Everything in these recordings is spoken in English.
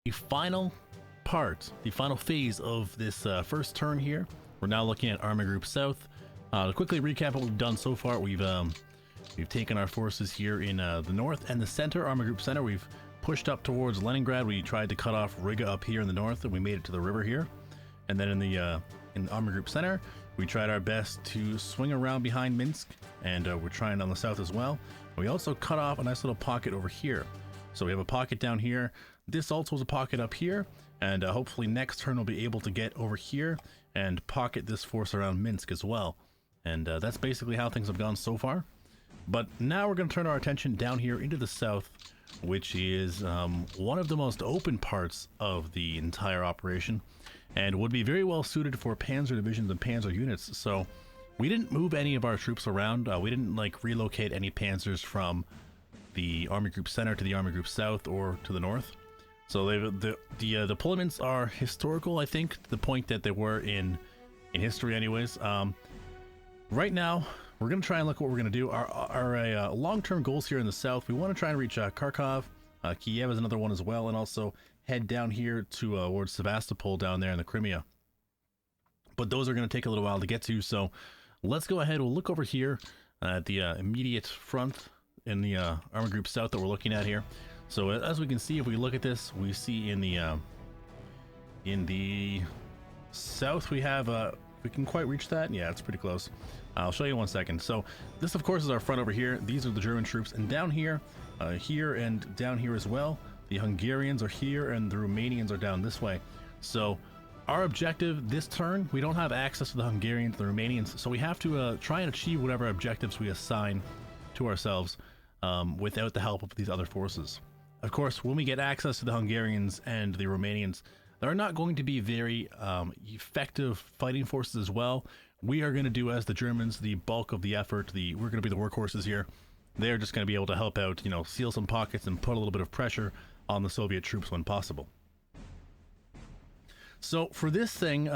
the final part, the final phase of this first turn here. We're now looking at Army Group South. To quickly recap what we've done so far, we've taken our forces here in the north and the center, Army Group Center. We've pushed up towards Leningrad. We tried to cut off Riga up here in the north, and we made it to the river here. And then in Army Group Center, we tried our best to swing around behind Minsk, and we're trying on the south as well. We also cut off a nice little pocket over here. So we have a pocket down here. This also is a pocket up here, and hopefully next turn we'll be able to get over here and pocket this force around Minsk as well. And that's basically how things have gone so far. But now we're going to turn our attention down here into the south, which is one of the most open parts of the entire operation, and would be very well suited for panzer divisions and panzer units. So we didn't move any of our troops around. We didn't like relocate any panzers from the Army Group Center to the Army Group South or to the north. So the deployments are historical, I think, to the point that they were in history anyways. Right now, we're going to try and look at what we're going to do. Our long-term goals here in the south, we want to try and reach Kharkov. Kiev is another one as well, and also head down here towards Sevastopol down there in the Crimea. But those are going to take a little while to get to, so let's go ahead. We'll look over here at the immediate front in the Army Group South that we're looking at here. So as we can see, if we look at this, we see in the south we have we can quite reach that. Yeah, it's pretty close. I'll show you in 1 second. So this, of course, is our front over here. These are the German troops, and down here, here and down here as well, the Hungarians are here, and the Romanians are down this way. So our objective this turn, we don't have access to the Hungarians, the Romanians, so we have to try and achieve whatever objectives we assign to ourselves without the help of these other forces. Of course, when we get access to the Hungarians and the Romanians, they're not going to be very effective fighting forces as well. We are going to do, as the Germans, the bulk of the effort. We're going to be the workhorses here. They're just going to be able to help out, you know, seal some pockets and put a little bit of pressure on the Soviet troops when possible. So for this thing,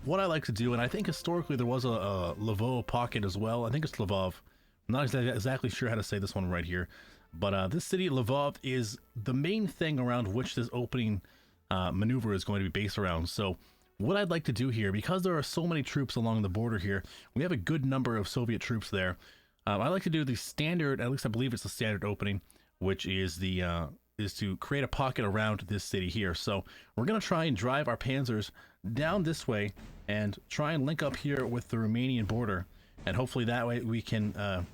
what I like to do, and I think historically there was a Lvov pocket as well. I think it's Lvov. I'm not exactly sure how to say this one right here. But this city, Lvov, is the main thing around which this opening maneuver is going to be based around. So what I'd like to do here, because there are so many troops along the border here, we have a good number of Soviet troops there. I like to do the standard, at least I believe it's the standard opening, which is is to create a pocket around this city here. So we're going to try and drive our panzers down this way and try and link up here with the Romanian border, and hopefully that way we can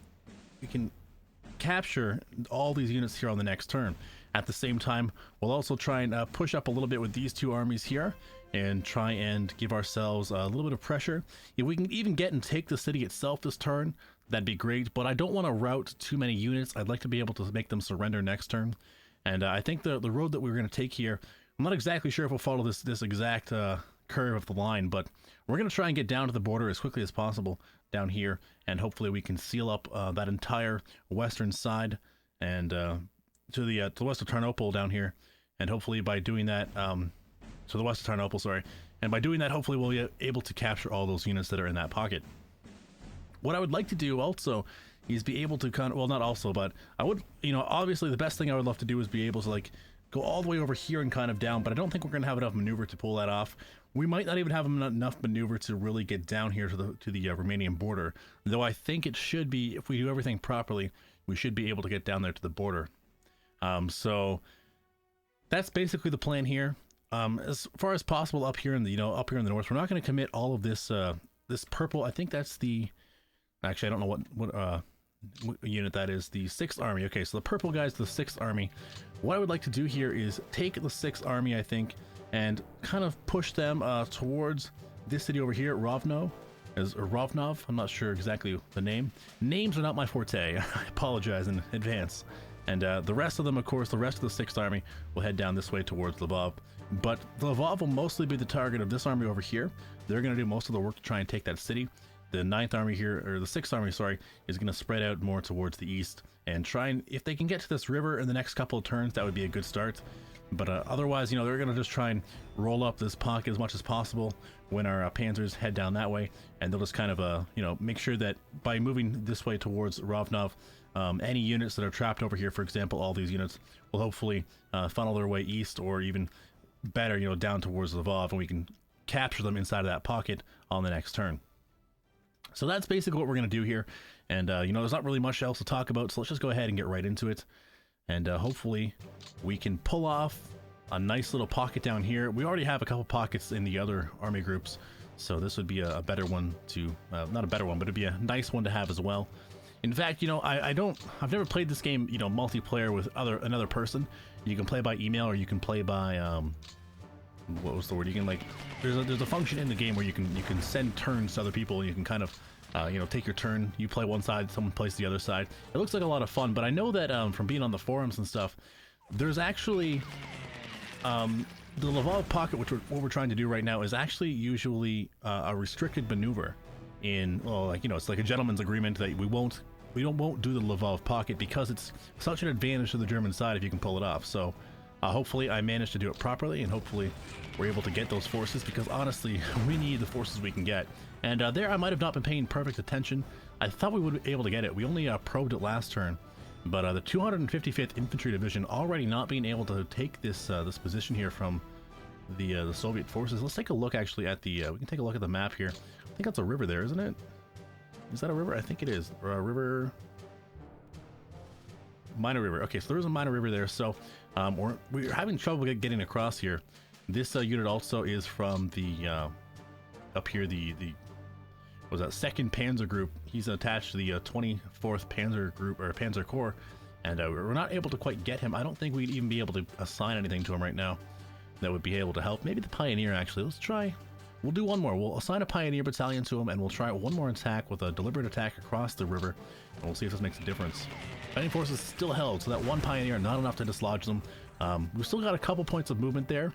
capture all these units here on the next turn. At the same time, we'll also try and push up a little bit with these two armies here and try and give ourselves a little bit of pressure. If we can even get and take the city itself this turn, that'd be great, but I don't want to rout too many units. I'd like to be able to make them surrender next turn. And I think the road that we're going to take here, I'm not exactly sure if we'll follow this exact curve of the line, but we're going to try and get down to the border as quickly as possible down here, and hopefully we can seal up that entire western side and to the west of Tarnopol down here, and hopefully by doing that, to the west of Tarnopol, sorry, and by doing that, hopefully we'll be able to capture all those units that are in that pocket. What I would like to do also is be able to kind of, well, not also, but I would, you know, obviously the best thing I would love to do is be able to like go all the way over here and kind of down, but I don't think we're going to have enough maneuver to pull that off. We might not even have enough maneuver to really get down here to the Romanian border, though I think it should be, if we do everything properly, we should be able to get down there to the border. So that's basically the plan here. As far as possible up here in the, up here in the north, we're not going to commit all of this, this purple. I think that's the, actually, I don't know what unit that is. The 6th Army. Okay, so the purple guy's the 6th Army. What I would like to do here is take the 6th Army, I think, and kind of push them towards this city over here, Rovno, or Rovnov. I'm not sure exactly the name. Names are not my forte. I apologize in advance. And the rest of them, of course, the rest of the 6th Army will head down this way towards Lvov. But Lvov will mostly be the target of this army over here. They're going to do most of the work to try and take that city. The 9th Army here, or the 6th Army, sorry, is going to spread out more towards the east and try and, if they can get to this river in the next couple of turns, that would be a good start. But otherwise, they're going to just try and roll up this pocket as much as possible when our panzers head down that way, and they'll just kind of, make sure that by moving this way towards Rovnov, any units that are trapped over here, for example, all these units will hopefully funnel their way east, or even better, you know, down towards Lvov, and we can capture them inside of that pocket on the next turn. So that's basically what we're going to do here. And, you know, there's not really much else to talk about, so let's just go ahead and get right into it. And hopefully we can pull off a nice little pocket down here. We already have a couple pockets in the other army groups, so this would be a better one to, not a better one, but it'd be a nice one to have as well. In fact, you know, I've never played this game, you know, multiplayer with another person. You can play by email, or you can play by, what was the word? You can, like, there's a function in the game where you can send turns to other people, and you can kind of, you know, take your turn. You play one side, someone plays the other side. It looks like a lot of fun, but I know that from being on the forums and stuff, there's actually the Lvov pocket, which what we're trying to do right now, is actually usually a restricted maneuver. In, well, like, you know, it's like a gentleman's agreement that we won't do the Lvov pocket because it's such an advantage to the German side if you can pull it off. So hopefully I managed to do it properly, and hopefully we're able to get those forces, because honestly we need the forces we can get. And there I might have not been paying perfect attention. I thought we would be able to get it. We only probed it last turn, but the 255th Infantry Division already not being able to take this this position here from the Soviet forces. Let's take a look actually at the we can take a look at the map here. I think that's a river there, isn't it? Is that a river? I think it is. Or a river. Minor river. Okay, so there is a minor river there. So we're having trouble getting across here. This unit also is from the up here, the what was that, 2nd Panzer Group. He's attached to the 24th Panzer Group, or Panzer Corps, and we're not able to quite get him. I don't think we'd even be able to assign anything to him right now that would be able to help. Maybe the Pioneer, actually. Let's try. We'll do one more. We'll assign a Pioneer battalion to him, and we'll try one more attack with a deliberate attack across the river, and we'll see if this makes a difference. Fighting forces still held, so that one Pioneer, not enough to dislodge them. We've still got a couple points of movement there.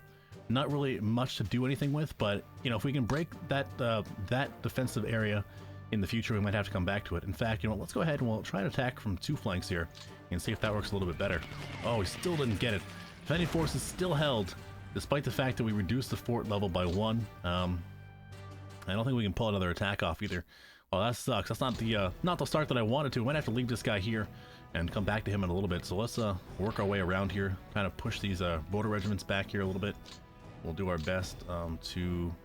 Not really much to do anything with, but, you know, if we can break that that defensive area in the future, we might have to come back to it. In fact, you know, let's go ahead and we'll try an attack from 2 flanks here and see if that works a little bit better. Oh, we still didn't get it. Defending forces still held, despite the fact that we reduced the fort level by 1. I don't think we can pull another attack off either. Well, that sucks. That's not the start that I wanted to. We might have to leave this guy here and come back to him in a little bit. So let's work our way around here, kind of push these border regiments back here a little bit. We'll do our best to...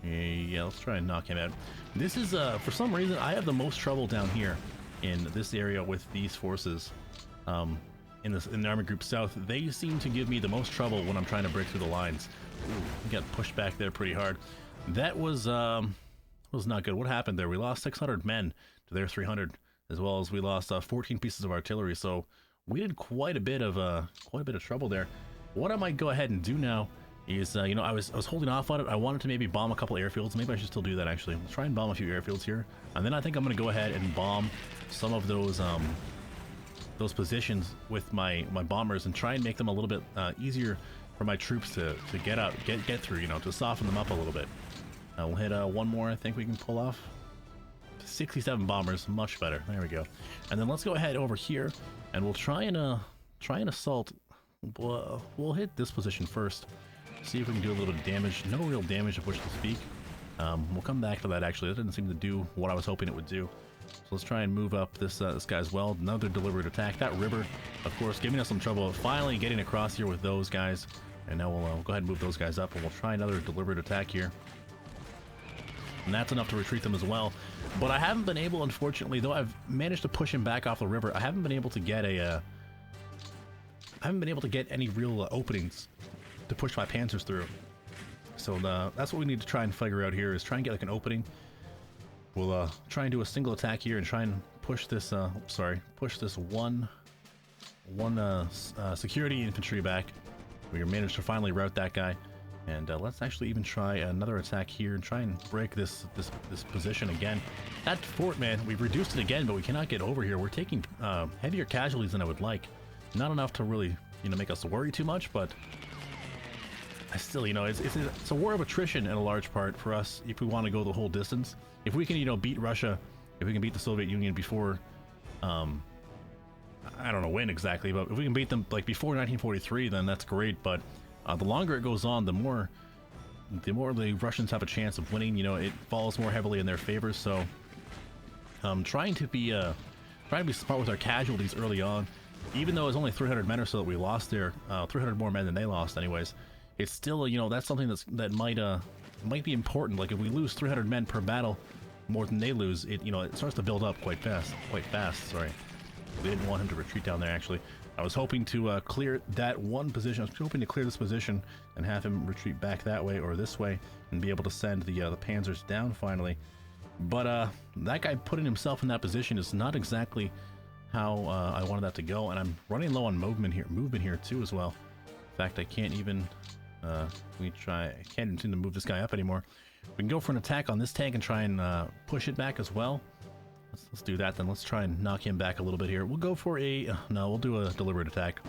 Yeah, let's try and knock him out. This is, for some reason, I have the most trouble down here in this area with these forces. In the Army Group South, they seem to give me the most trouble when I'm trying to break through the lines. Ooh, we got pushed back there pretty hard. That was not good. What happened there? We lost 600 men to their 300, as well as we lost 14 pieces of artillery. So we did quite a bit of trouble there. What I might go ahead and do now is, you know, I was holding off on it. I wanted to maybe bomb a couple airfields. Maybe I should still do that, actually. Let's try and bomb a few airfields here, and then I think I'm going to go ahead and bomb some of those positions with my bombers and try and make them a little bit easier for my troops to get through, you know, to soften them up a little bit. We'll hit one more. I think we can pull off 67 bombers, much better. There we go. And then let's go ahead over here, and we'll try and assault. We'll hit this position first. See if we can do a little bit of damage. No real damage, of which to speak. We'll come back to that. Actually, that didn't seem to do what I was hoping it would do. So let's try and move up this guy as well. Another deliberate attack. That river, of course, giving us some trouble. Finally getting across here with those guys. And now we'll go ahead and move those guys up, and we'll try another deliberate attack here. And that's enough to retreat them as well. But I haven't been able, unfortunately, though I've managed to push him back off the river, I haven't been able to get any real openings to push my panzers through. So that's what we need to try and figure out here, is try and get like an opening. We'll try and do a single attack here and try and push this push this one security infantry back. We managed to finally rout that guy, and let's actually even try another attack here and try and break this position again. That fort, man, we've reduced it again, but we cannot get over here. We're taking heavier casualties than I would like. Not enough to really, you know, make us worry too much, but I still, you know, it's a war of attrition in a large part for us if we want to go the whole distance. If we can, you know, beat Russia, if we can beat the Soviet Union before, I don't know when exactly, but if we can beat them like before 1943, then that's great. But the longer it goes on, the more the Russians have a chance of winning. You know, it falls more heavily in their favor. So trying to be smart with our casualties early on, even though it's only 300 men or so that we lost there, 300 more men than they lost anyways, it's still, you know, that's something that might be important. Like if we lose 300 men per battle more than they lose, it, you know, it starts to build up quite fast, sorry. We didn't want him to retreat down there, actually. I was hoping to clear that one position. I was hoping to clear this position and have him retreat back that way or this way and be able to send the panzers down finally. But that guy putting himself in that position is not exactly how I wanted that to go, and I'm running low on movement here too as well. In fact, I can't even I can't seem to move this guy up anymore. We can go for an attack on this tank and try and push it back as well. Let's do that then. Let's try and knock him back a little bit here. We'll go for a no, we'll do a deliberate attack.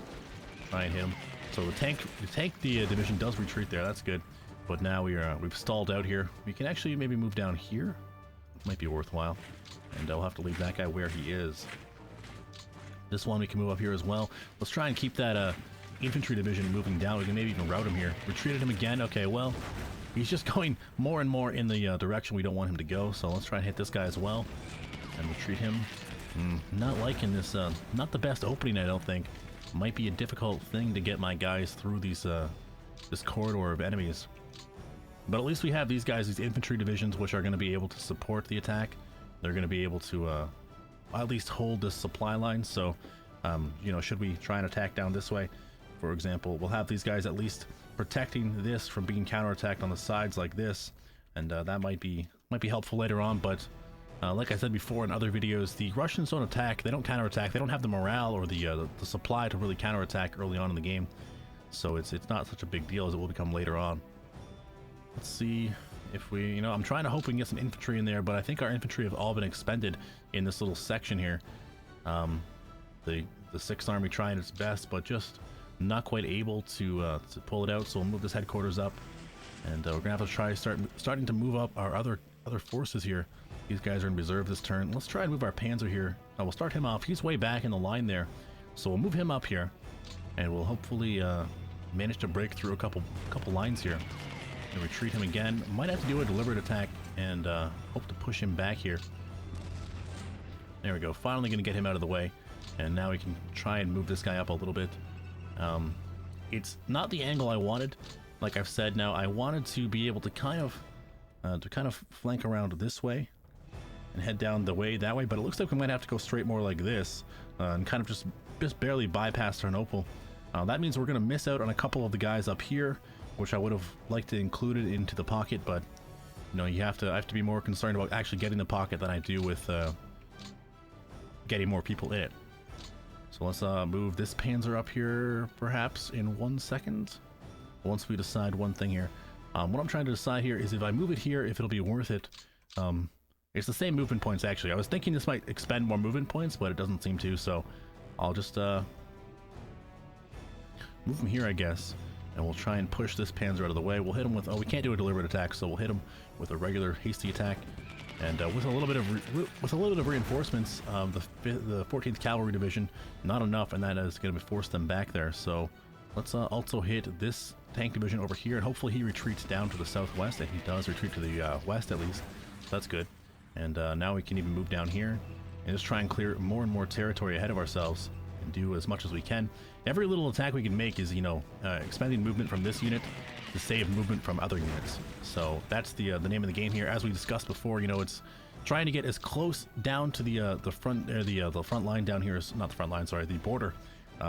Try and hit him. So the division does retreat there. That's good. But now we've stalled out here. We can actually maybe move down here. Might be worthwhile. And I'll have to leave that guy where he is. This one we can move up here as well. Let's try and keep that infantry division moving down. We can maybe even route him here. Retreated him again. Okay, well, he's just going more and more in the direction we don't want him to go. So let's try and hit this guy as well and retreat him. Not liking this. Not the best opening, I don't think. Might be a difficult thing to get my guys through these this corridor of enemies. But at least we have these guys, these infantry divisions, which are going to be able to support the attack. They're going to be able to at least hold this supply line. So, you know, should we try and attack down this way, for example, we'll have these guys at least protecting this from being counterattacked on the sides like this, and that might be helpful later on. But like I said before in other videos, the Russians don't attack, they don't counterattack, they don't have the morale or the supply to really counterattack early on in the game. So it's not such a big deal as it will become later on. Let's see if we, you know, I'm trying to hope we can get some infantry in there, but I think our infantry have all been expended in this little section here. The 6th Army trying its best, but just not quite able to pull it out. So we'll move this headquarters up, and we're gonna have to try starting to move up our other forces here. These guys are in reserve this turn. Let's try and move our Panzer here. We'll start him off. He's way back in the line there, so we'll move him up here, and we'll hopefully manage to break through a couple lines here. And retreat him again. Might have to do a deliberate attack and hope to push him back here. There we go. Finally going to get him out of the way, and now we can try and move this guy up a little bit. It's not the angle I wanted. Like I've said, now I wanted to be able to kind of flank around this way and head down that way, but it looks like we might have to go straight more like this and kind of just barely bypass Tarnopol. That means we're going to miss out on a couple of the guys up here, which I would have liked to include it into the pocket, but you know, I have to be more concerned about actually getting the pocket than I do with getting more people in it. So let's move this Panzer up here perhaps in 1 second once we decide one thing here. What I'm trying to decide here is if I move it here, if it'll be worth it. It's the same movement points actually. I was thinking this might expend more movement points, but it doesn't seem to, so I'll just move him here, I guess. And we'll try and push this Panzer out of the way. We'll hit him with, we can't do a deliberate attack, so we'll hit him with a regular hasty attack. And with a little bit of reinforcements, the 14th Cavalry Division, not enough, and that is going to force them back there. So let's also hit this tank division over here, and hopefully he retreats down to the southwest, and he does retreat to the west at least. So that's good. And now we can even move down here and just try and clear more and more territory ahead of ourselves and do as much as we can. Every little attack we can make is, you know, expending movement from this unit to save movement from other units. So that's the name of the game here. As we discussed before, you know, it's trying to get as close down to the front line down here as, not the front line, sorry, the border.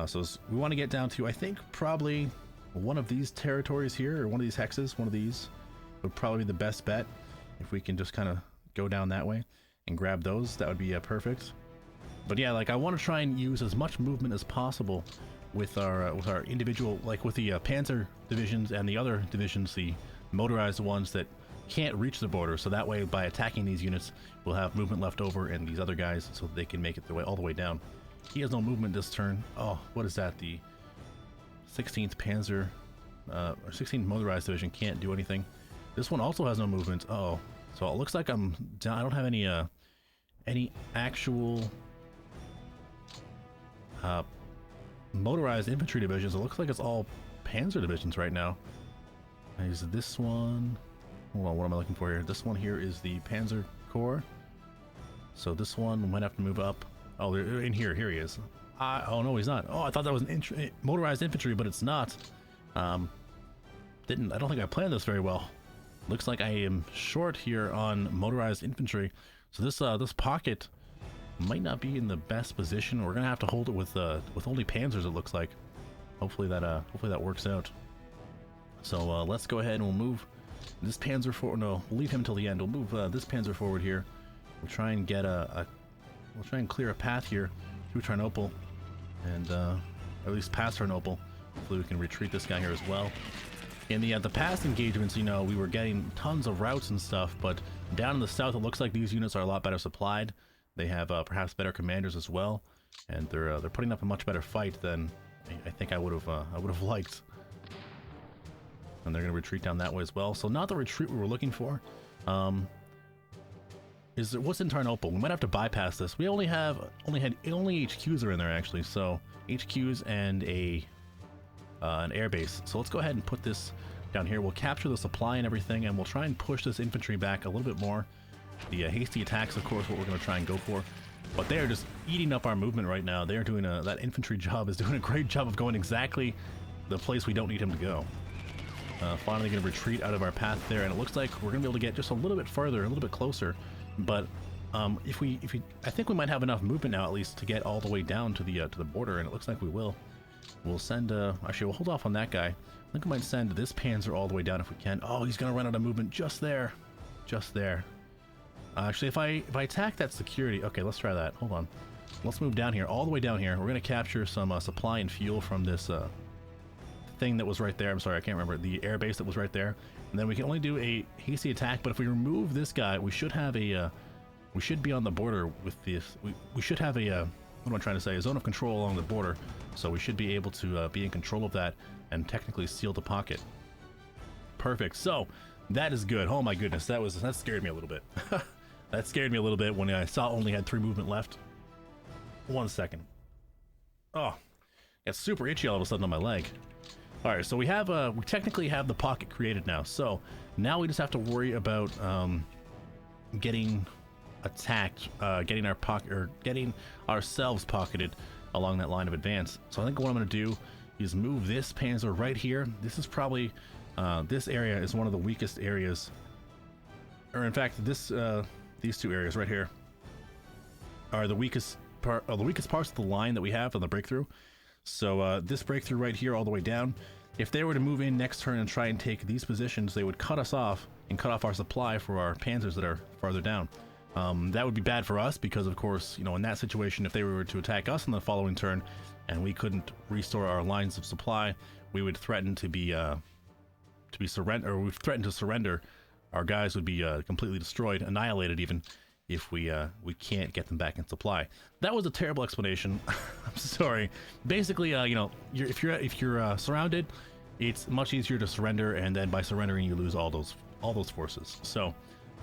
So we want to get down to, I think, probably one of these territories here, or one of these hexes. One of these would probably be the best bet. If we can just kind of go down that way and grab those, that would be perfect. But yeah, like I want to try and use as much movement as possible with our individual, like with the Panzer divisions and the other divisions, the motorized ones that can't reach the border. So that way, by attacking these units, we'll have movement left over and these other guys, so that they can make it all the way down. He has no movement this turn. Oh, what is that? The 16th Panzer or 16th Motorized Division can't do anything. This one also has no movement. Oh, so it looks like I'm down. I don't have any actual motorized infantry divisions. It looks like it's all Panzer divisions right now. Is this one? Hold on, what am I looking for here? This one here is the Panzer Corps. So this one might have to move up. Oh, they're in here. Here he is. Oh no, he's not. Oh, I thought that was an motorized infantry, but it's not. I don't think I planned this very well. Looks like I am short here on motorized infantry, so this pocket might not be in the best position. We're gonna have to hold it with only panzers, it looks like. Hopefully that works out. So let's go ahead and we'll move this panzer forward. No, we'll leave him till the end. We'll move this panzer forward here. We'll try and get we'll try and clear a path here through Tarnople, and at least past Tarnople. Hopefully we can retreat this guy here as well. In the past engagements, you know, we were getting tons of routes and stuff, but down in the south, it looks like these units are a lot better supplied. They have perhaps better commanders as well, and they're putting up a much better fight than I think I would have liked. And they're going to retreat down that way as well. So not the retreat we were looking for. What's in Tarnople? We might have to bypass this. We only HQs are in there actually. So HQs and an air base. So let's go ahead and put this down here. We'll capture the supply and everything, and we'll try and push this infantry back a little bit more. The hasty attacks, of course, what we're going to try and go for. But they are just eating up our movement right now. They are doing that infantry job is doing a great job of going exactly the place we don't need him to go. Finally going to retreat out of our path there, and it looks like we're going to be able to get just a little bit further, a little bit closer. But if we, I think we might have enough movement now at least to get all the way down to the border, and it looks like we will. We'll send, actually we'll hold off on that guy. I think we might send this panzer all the way down if we can. Oh, he's going to run out of movement just there. Just there. Actually, if I attack that security, okay, let's try that. Hold on. Let's move down here, all the way down here. We're going to capture some supply and fuel from this thing that was right there. I'm sorry, I can't remember. The air base that was right there. And then we can only do a hasty attack, but if we remove this guy, we should have a, we should be on the border with this. We should have a, what am I trying to say? A zone of control along the border. So we should be able to be in control of that and technically seal the pocket. Perfect. So that is good. Oh my goodness, that scared me a little bit. That scared me a little bit when I saw only had 3 movement left. 1 second. Oh, got super itchy all of a sudden on my leg. All right, so we technically have the pocket created now. So now we just have to worry about getting attacked, getting our pocket, or getting ourselves pocketed along that line of advance. So I think what I'm going to do is move this panzer right here. This is probably this area is one of the weakest areas, or in fact, these 2 areas right here are the weakest parts of the line that we have on the breakthrough. So this breakthrough right here all the way down, if they were to move in next turn and try and take these positions, they would cut us off and cut off our supply for our panzers that are farther down. That would be bad for us because, of course, you know, in that situation, if they were to attack us in the following turn and we couldn't restore our lines of supply, we would threaten to be surrender, or we've threatened to surrender. Our guys would be completely destroyed, annihilated even, if we can't get them back in supply. That was a terrible explanation. I'm sorry. Basically, you know, if you're surrounded, it's much easier to surrender, and then by surrendering, you lose all those forces. So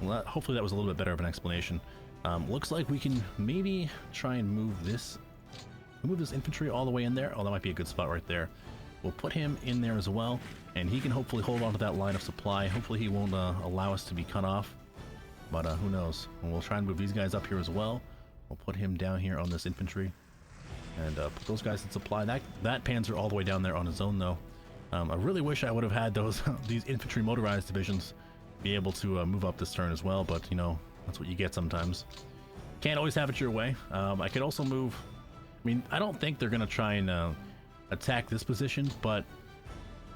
hopefully that was a little bit better of an explanation. Looks like we can maybe try and move this infantry all the way in there. Oh, that might be a good spot right there. We'll put him in there as well, and he can hopefully hold on to that line of supply. Hopefully he won't allow us to be cut off, but who knows. And we'll try and move these guys up here as well. We'll put him down here on this infantry, and put those guys in supply. That panzer all the way down there on his own, though. I really wish I would have had these infantry motorized divisions be able to move up this turn as well, but you know, that's what you get sometimes. Can't always have it your way. I could also move. I mean, I don't think they're gonna try and attack this position, but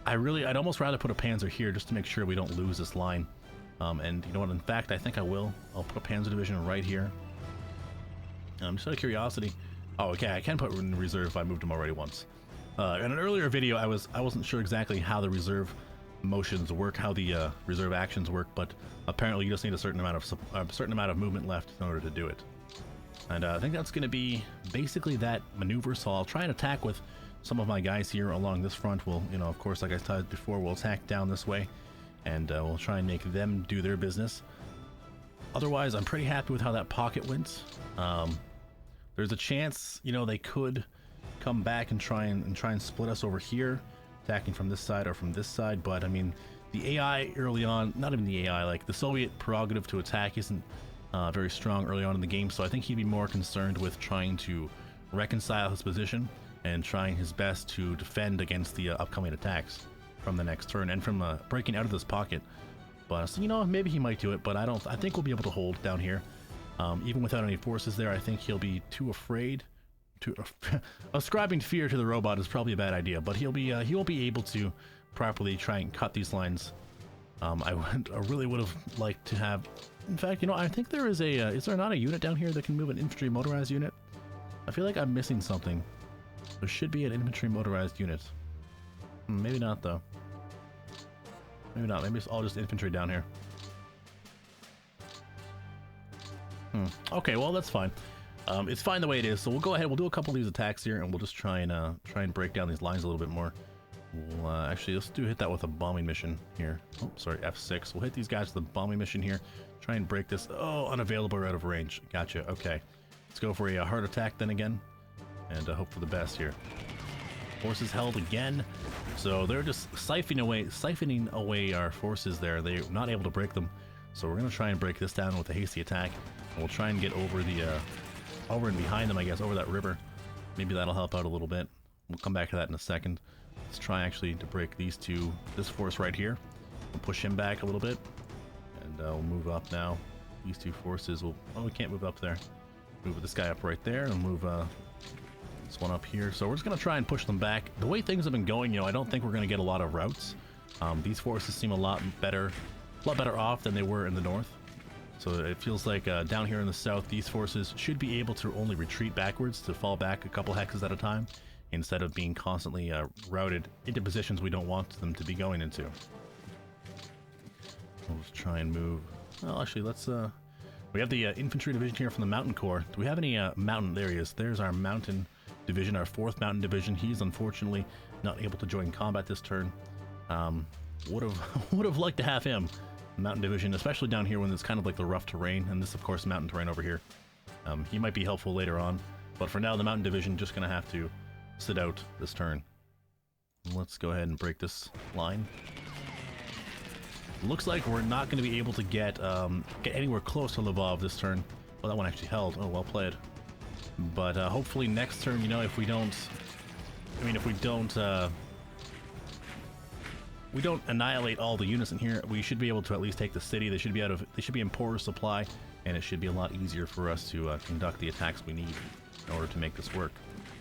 I'd almost rather put a panzer here just to make sure we don't lose this line. And you know what, in fact, I think I will. I'll put a panzer division right here. Just out of curiosity. Oh, okay, I can put in reserve if I moved them already once. In an earlier video, I wasn't sure exactly how the reserve motions work, how the reserve actions work, but apparently you just need a certain amount of movement left in order to do it. And I think that's going to be basically that maneuver. So I'll try and attack with some of my guys here along this front. We'll, you know, of course, like I said before, we'll attack down this way, and we'll try and make them do their business. Otherwise, I'm pretty happy with how that pocket went. There's a chance, you know, they could come back and try and split us over here, attacking from this side or from this side. But I mean, the AI early on, not even the AI, like the Soviet prerogative to attack isn't very strong early on in the game. So I think he'd be more concerned with trying to reconcile his position and trying his best to defend against the upcoming attacks from the next turn and from breaking out of this pocket. But so, you know, maybe he might do it, but I think we'll be able to hold down here. Even without any forces there, I think he'll be too afraid to ascribing fear to the robot is probably a bad idea, but he won't be able to properly try and cut these lines. I really would have liked to have. In fact, you know, I think there is there not a unit down here that can move an infantry motorized unit? I feel like I'm missing something. There should be an infantry motorized unit. Maybe not though. Maybe not. Maybe it's all just infantry down here. Okay, well that's fine. It's fine the way it is. So we'll go ahead. We'll do a couple of these attacks here, and we'll just try and break down these lines a little bit more. We'll actually let's hit that with a bombing mission here. Oh, sorry, F6. We'll hit these guys with a bombing mission here. Try and break this. Oh, unavailable or out of range. Gotcha. Okay, let's go for a hard attack then again, and hope for the best here. Forces held again. So they're just siphoning away our forces there. They're not able to break them. So we're gonna try and break this down with a hasty attack. And we'll try and get over over and behind them, I guess, over that river. Maybe that'll help out a little bit. We'll come back to that in a second. Let's try actually to break this force right here. We'll push him back a little bit, and we'll move up now. These two forces will. Oh, we can't move up there. Move this guy up right there, and move this one up here. So we're just gonna try and push them back. The way things have been going, you know, I don't think we're gonna get a lot of routes. These forces seem a lot better off than they were in the north. So it feels like down here in the south, these forces should be able to only retreat backwards, to fall back a couple hexes at a time, instead of being constantly routed into positions we don't want them to be going into. We'll just try and move. Well, actually, let's. We have the infantry division here from the mountain corps. Do we have any mountain? There he is. There's our mountain division, our 4th mountain division. He's unfortunately not able to join combat this turn. Would have liked to have him. Mountain division, especially down here when it's kind of like the rough terrain, and this of course mountain terrain over here. He might be helpful later on, but for now the mountain division just gonna have to sit out this turn. Let's go ahead and break this line. Looks like we're not going to be able to get anywhere close to Lvov this turn. Well, that one actually held. Oh, well played. But hopefully next turn, you know, if we don't annihilate all the units in here, we should be able to at least take the city. They should be in poorer supply, and it should be a lot easier for us to conduct the attacks we need in order to make this work.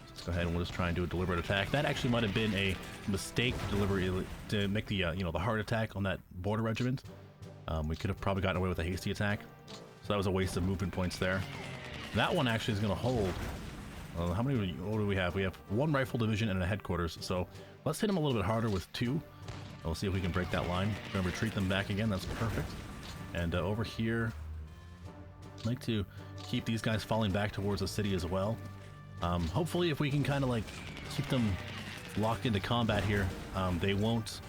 So let's go ahead and we'll just try and do a deliberate attack. That actually might have been a mistake to make the the hard attack on that border regiment. We could have probably gotten away with a hasty attack, so that was a waste of movement points there. That one actually is going to hold. How many? What do we have? We have 1 rifle division and a headquarters. So let's hit them a little bit harder with 2. We'll see if we can break that line. We're gonna retreat them back again. That's perfect. And over here, I'd like to keep these guys falling back towards the city as well. Hopefully, if we can kind of like keep them locked into combat here, they won't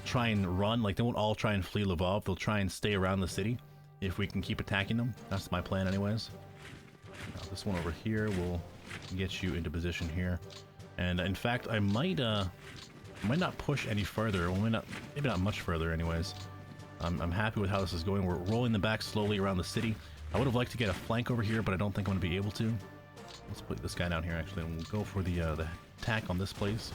try and run. Like, they won't all try and flee Lvov. They'll try and stay around the city if we can keep attacking them. That's my plan, anyways. Now, this one over here will get you into position here. And in fact, I might not push any further. Well, maybe not much further anyways. I'm happy with how this is going. We're rolling them back slowly around the city. I would have liked to get a flank over here, but I don't think I'm going to be able to. Let's put this guy down here actually, and we'll go for the attack on this place.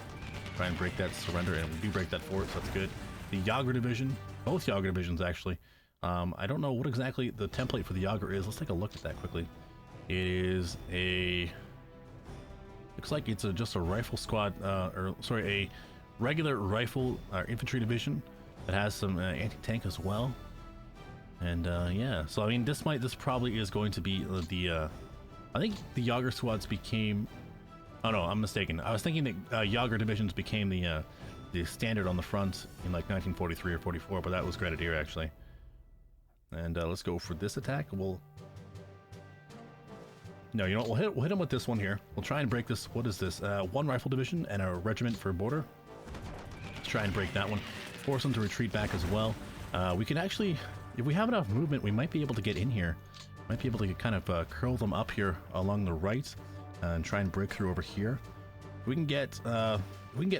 Try and break that surrender, and we do break that fort, so that's good. The Yager division, both Yager divisions actually. I don't know what exactly the template for the Yager is. Let's take a look at that quickly. It is looks like it's just a rifle squad, a regular rifle infantry division that has some anti-tank as well. And yeah, so I mean, this probably is going to be I think the Yager squads became, oh no, I'm mistaken. I was thinking that Yager divisions became the standard on the front in like 1943 or 44, but that was Grenadier actually. And let's go for this attack. No, you know what? We'll hit him with this one here. We'll try and break this. What is this? 1 rifle division and a regiment for border. Let's try and break that one. Force them to retreat back as well. We can actually, if we have enough movement, we might be able to get in here. Might be able to kind of curl them up here along the right and try and break through over here. If we can get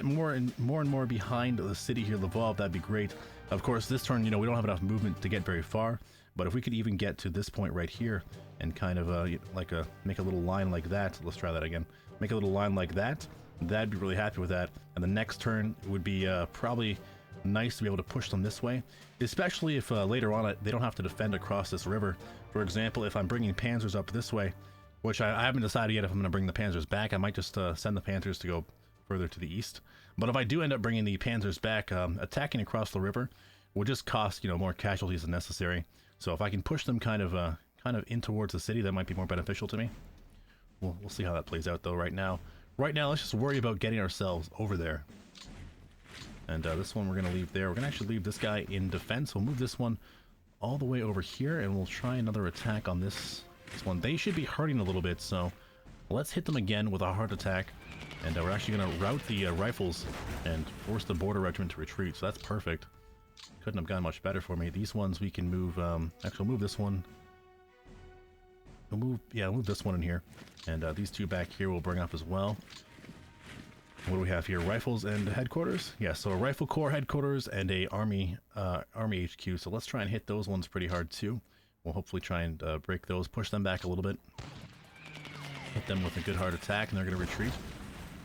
more and more behind the city here, Lvov, that'd be great. Of course, this turn, you know, we don't have enough movement to get very far, But if we could even get to this point right here and kind of make a little line like that. Let's try that again. Make a little line like that. That'd be really happy with that. And the next turn would be probably nice to be able to push them this way, especially if later on they don't have to defend across this river. For example, if I'm bringing panzers up this way, which I haven't decided yet if I'm going to bring the panzers back. I might just send the panzers to go further to the east. But if I do end up bringing the panzers back, attacking across the river will just cost, you know, more casualties than necessary. So if I can push them kind of in towards the city, that might be more beneficial to me. We'll see how that plays out though. Right now, let's just worry about getting ourselves over there. And this one we're going to leave there. We're going to actually leave this guy in defense. We'll move this one all the way over here, and we'll try another attack on this one. They should be hurting a little bit, so let's hit them again with a hard attack. And we're actually going to rout the rifles and force the border regiment to retreat, so that's perfect. Couldn't have gone much better for me. These ones we can move, actually we'll move this one. We'll move this one in here. And these two back here we'll bring up as well. What do we have here? Rifles and headquarters? Yeah, so a rifle corps headquarters and a army HQ. So let's try and hit those ones pretty hard too. We'll hopefully try and break those, push them back a little bit. Hit them with a good hard attack and they're going to retreat.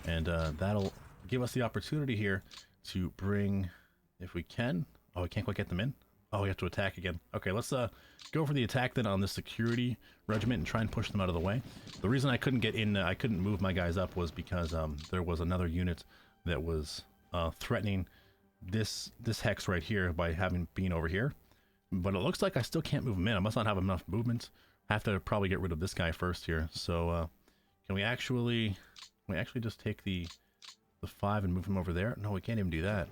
And that'll give us the opportunity here to bring, if we can. Oh, we can't quite get them in. Oh, we have to attack again. Okay, let's go for the attack then on this security regiment and try and push them out of the way. The reason I couldn't get in, I couldn't move my guys up was because there was another unit that was threatening this hex right here by being over here. But it looks like I still can't move them in. I must not have enough movement. I have to probably get rid of this guy first here. So can we actually just take the 5 and move him over there? No, we can't even do that.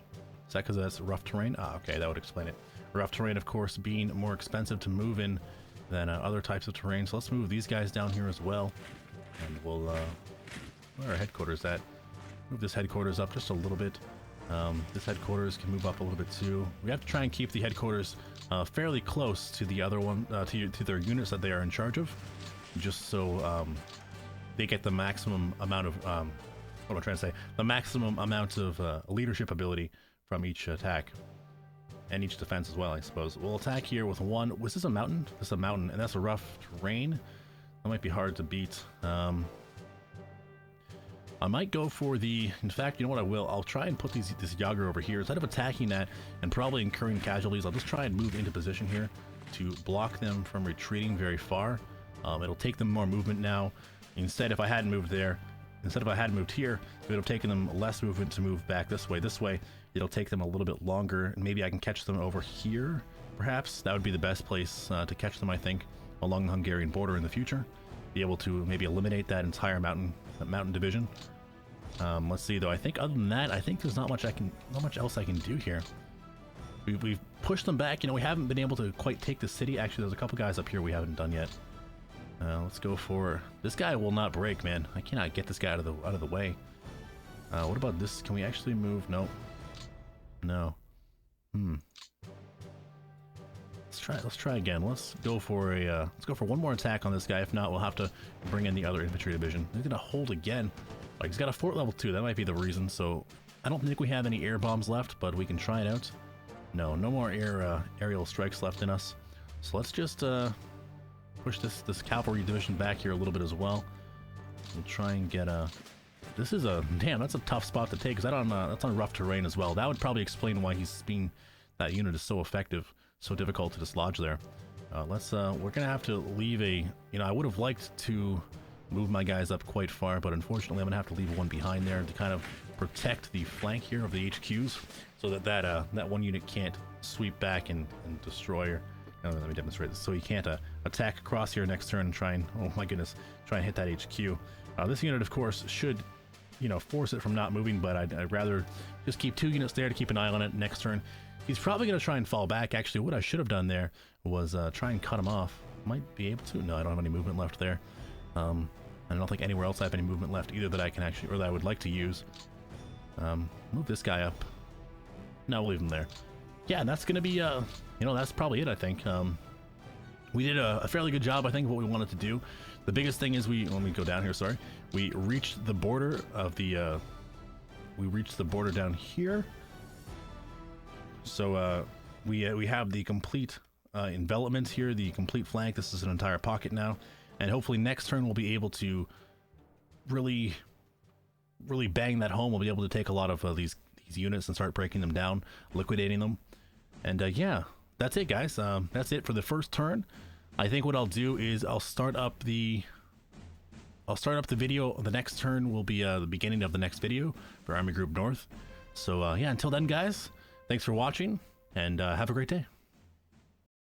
Is that because that's rough terrain? Ah, okay, that would explain it. Rough terrain, of course, being more expensive to move in than other types of terrain. So let's move these guys down here as well. And we'll, where are our headquarters at? Move this headquarters up just a little bit. This headquarters can move up a little bit too. We have to try and keep the headquarters fairly close to the other one, to their units that they are in charge of. Just so they get the maximum amount of, what am I trying to say? The maximum amount of leadership ability from each attack. And each defense as well, I suppose. We'll attack here with one. Was this a mountain? This is a mountain, and that's a rough terrain. That might be hard to beat. I might go for the... In fact, you know what I will? I'll try and put this Yager over here. Instead of attacking that and probably incurring casualties, I'll just try and move into position here to block them from retreating very far. It'll take them more movement now. Instead, if I hadn't moved there, instead if I hadn't moved here, it would have taken them less movement to move back this way. This way, it'll take them a little bit longer. Maybe I can catch them over here, perhaps. That would be the best place to catch them, I think, along the Hungarian border in the future. Be able to maybe eliminate that entire mountain division. Let's see, though. I think other than that, I think there's not much else I can do here. We've pushed them back. You know, we haven't been able to quite take the city. Actually, there's a couple guys up here we haven't done yet. Let's go for... This guy will not break, man. I cannot get this guy out of the way. What about this? Can we actually move? No. No. Let's try again. Let's go for one more attack on this guy. If not, we'll have to bring in the other infantry division. He's gonna hold again. Like, he's got a fort level 2. That might be the reason. So I don't think we have any air bombs left, but we can try it out. No more aerial strikes left in us. So let's just push this cavalry division back here a little bit as well. We'll try and get a... This is a... Damn, that's a tough spot to take, because that's on rough terrain as well. That would probably explain why that unit is so effective, so difficult to dislodge there. We're gonna have to leave a... You know, I would have liked to move my guys up quite far, but unfortunately I'm gonna have to leave one behind there to kind of protect the flank here of the HQs, so that one unit can't sweep back and destroy... let me demonstrate this. So he can't attack across here next turn and try and... Oh my goodness. Try and hit that HQ. This unit, of course, should... You know, force it from not moving, but I'd rather just keep 2 units there to keep an eye on it next turn. He's probably going to try and fall back. Actually, what I should have done there was try and cut him off. Might be able to. No, I don't have any movement left there. I don't think anywhere else I have any movement left either that I can actually, or that I would like to use. Move this guy up. No, we'll leave him there. Yeah, and that's going to be, you know, that's probably it, I think. We did a fairly good job, I think, of what we wanted to do. The biggest thing is let me go down here, sorry. We reached the border of the, we reached the border down here. So, we have the complete envelopment here, the complete flank. This is an entire pocket now, and hopefully next turn we'll be able to really bang that home. We'll be able to take a lot of these units and start breaking them down, liquidating them. And yeah, that's it, guys. That's it for the first turn. I think what I'll do is I'll start up the video. The next turn will be the beginning of the next video for Army Group North. So yeah, until then, guys, thanks for watching, and have a great day.